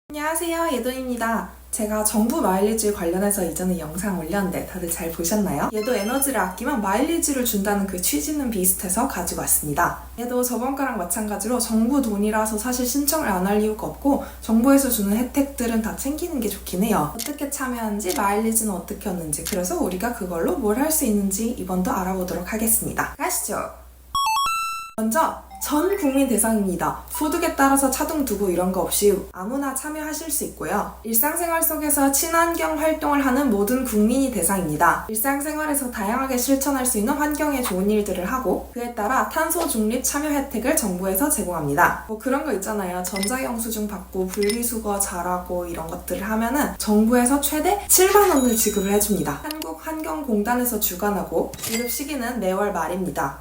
안녕하세요, 예도입니다. 제가 정부 마일리지 관련해서 이전에 영상 올렸는데 다들 잘 보셨나요? 얘도 에너지를 아끼면 마일리지를 준다는 그 취지는 비슷해서 가지고 왔습니다. 얘도 저번 거랑 마찬가지로 정부 돈이라서 사실 신청을 안 할 이유가 없고 정부에서 주는 혜택들은 다 챙기는 게 좋긴 해요. 어떻게 참여하는지, 마일리지는 어떻게 얻는지, 그래서 우리가 그걸로 뭘 할 수 있는지 이번도 알아보도록 하겠습니다. 가시죠! 먼저 전 국민 대상입니다. 소득에 따라서 차등 두고 이런 거 없이 아무나 참여하실 수 있고요. 일상생활 속에서 친환경 활동을 하는 모든 국민이 대상입니다. 일상생활에서 다양하게 실천할 수 있는 환경에 좋은 일들을 하고 그에 따라 탄소 중립 참여 혜택을 정부에서 제공합니다. 뭐 그런 거 있잖아요. 전자영수증 받고 분리수거 잘하고 이런 것들을 하면은 정부에서 최대 7만 원을 지급을 해줍니다. 한국환경공단에서 주관하고 지급 시기는 매월 말입니다.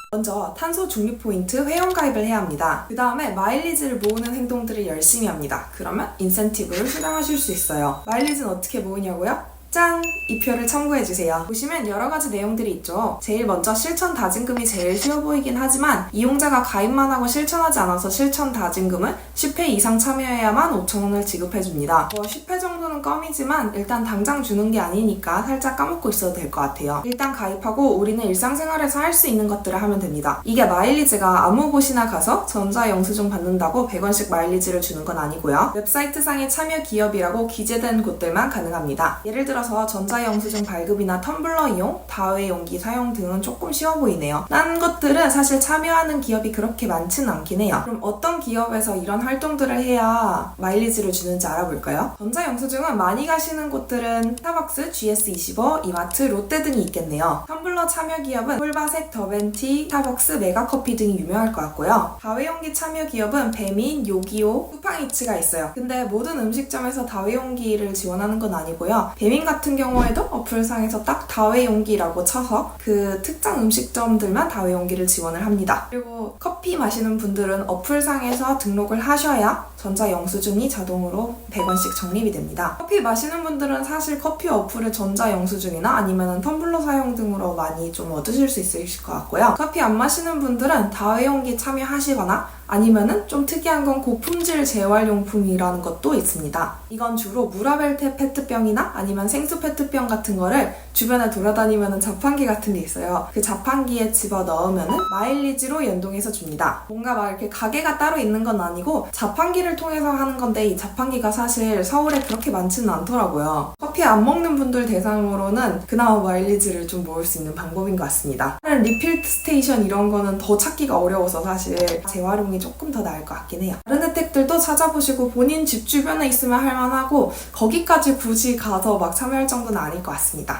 먼저 탄소 중립 포인트 회원가입을 해야 합니다. 그 다음에 마일리지를 모으는 행동들을 열심히 합니다. 그러면 인센티브를 수령하실 수 있어요. 마일리지는 어떻게 모으냐고요? 짠! 이 표를 첨부해주세요. 보시면 여러가지 내용들이 있죠. 제일 먼저 실천 다짐금이 제일 쉬워 보이긴 하지만 이용자가 가입만 하고 실천하지 않아서 실천 다짐금은 10회 이상 참여해야만 5,000원을 지급해줍니다. 10회 정도는 껌이지만 일단 당장 주는 게 아니니까 살짝 까먹고 있어도 될 것 같아요. 일단 가입하고 우리는 일상생활에서 할 수 있는 것들을 하면 됩니다. 이게 마일리지가 아무 곳이나 가서 전자영수증 받는다고 100원씩 마일리지를 주는 건 아니고요. 웹사이트상의 참여 기업이라고 기재된 곳들만 가능합니다. 예를 들어서 전자영수증 발급이나 텀블러 이용, 다회용기 사용 등은 조금 쉬워 보이네요. 딴 것들은 사실 참여하는 기업이 그렇게 많지는 않긴 해요. 그럼 어떤 기업에서 이런 활동들을 해야 마일리지를 주는지 알아볼까요? 전자영수증은 많이 가시는 곳들은 스타벅스, GS25, 이마트, 롯데 등이 있겠네요. 텀블러 참여 기업은 홀바색, 더벤티, 스타벅스, 메가커피 등이 유명할 것 같고요. 다회용기 참여 기업은 배민, 요기요, 쿠팡이츠가 있어요. 근데 모든 음식점에서 다회용기를 지원하는 건 아니고요. 배민 같은 경우에도 어플상에서 딱 다회용기라고 쳐서 그 특정 음식점들만 다회용기를 지원을 합니다. 그리고 커피 마시는 분들은 어플상에서 등록을 하셔야 전자영수증이 자동으로 100원씩 적립이 됩니다. 커피 마시는 분들은 사실 커피 어플의 전자영수증이나 아니면 텀블러 사용 등으로 많이 좀 얻으실 수 있으실 것 같고요. 커피 안 마시는 분들은 다회용기 참여하시거나 아니면은 좀 특이한 건 고품질 재활용품이라는 것도 있습니다. 이건 주로 무라벨트 페트병이나 아니면 생수 페트병 같은 거를 주변에 돌아다니면은 자판기 같은 게 있어요. 그 자판기에 집어 넣으면은 마일리지로 연동해서 줍니다. 뭔가 막 이렇게 가게가 따로 있는 건 아니고 자판기를 통해서 하는 건데 이 자판기가 사실 서울에 그렇게 많지는 않더라고요. 커피 안 먹는 분들 대상으로는 그나마 마일리지를 좀 모을 수 있는 방법인 것 같습니다. 다른 리필 스테이션 이런 거는 더 찾기가 어려워서 사실 재활용이 조금 더 나을 것 같긴 해요. 다른 혜택들도 찾아보시고 본인 집 주변에 있으면 할만하고 거기까지 굳이 가서 막 참여할 정도는 아닐 것 같습니다.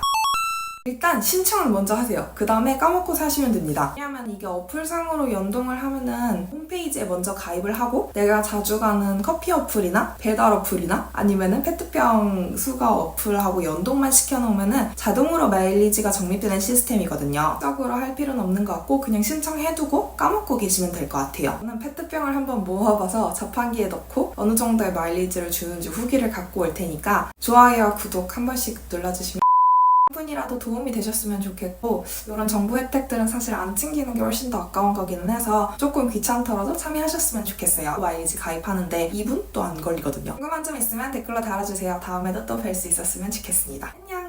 일단 신청을 먼저 하세요. 그 다음에 까먹고 사시면 됩니다. 왜냐면 이게 어플상으로 연동을 하면은 홈페이지에 먼저 가입을 하고 내가 자주 가는 커피 어플이나 배달 어플이나 아니면은 페트병 수거 어플하고 연동만 시켜놓으면은 자동으로 마일리지가 적립되는 시스템이거든요. 적으로 할 필요는 없는 것 같고 그냥 신청해두고 까먹고 계시면 될 것 같아요. 저는 페트병을 한번 모아봐서 자판기에 넣고 어느 정도의 마일리지를 주는지 후기를 갖고 올 테니까 좋아요와 구독 한 번씩 눌러주시면 한 분이라도 도움이 되셨으면 좋겠고 이런 정부 혜택들은 사실 안 챙기는 게 훨씬 더 아까운 거기는 해서 조금 귀찮더라도 참여하셨으면 좋겠어요. 마일리지 가입하는데 2분도 안 걸리거든요. 궁금한 점 있으면 댓글로 달아주세요. 다음에도 또 뵐 수 있었으면 좋겠습니다. 안녕!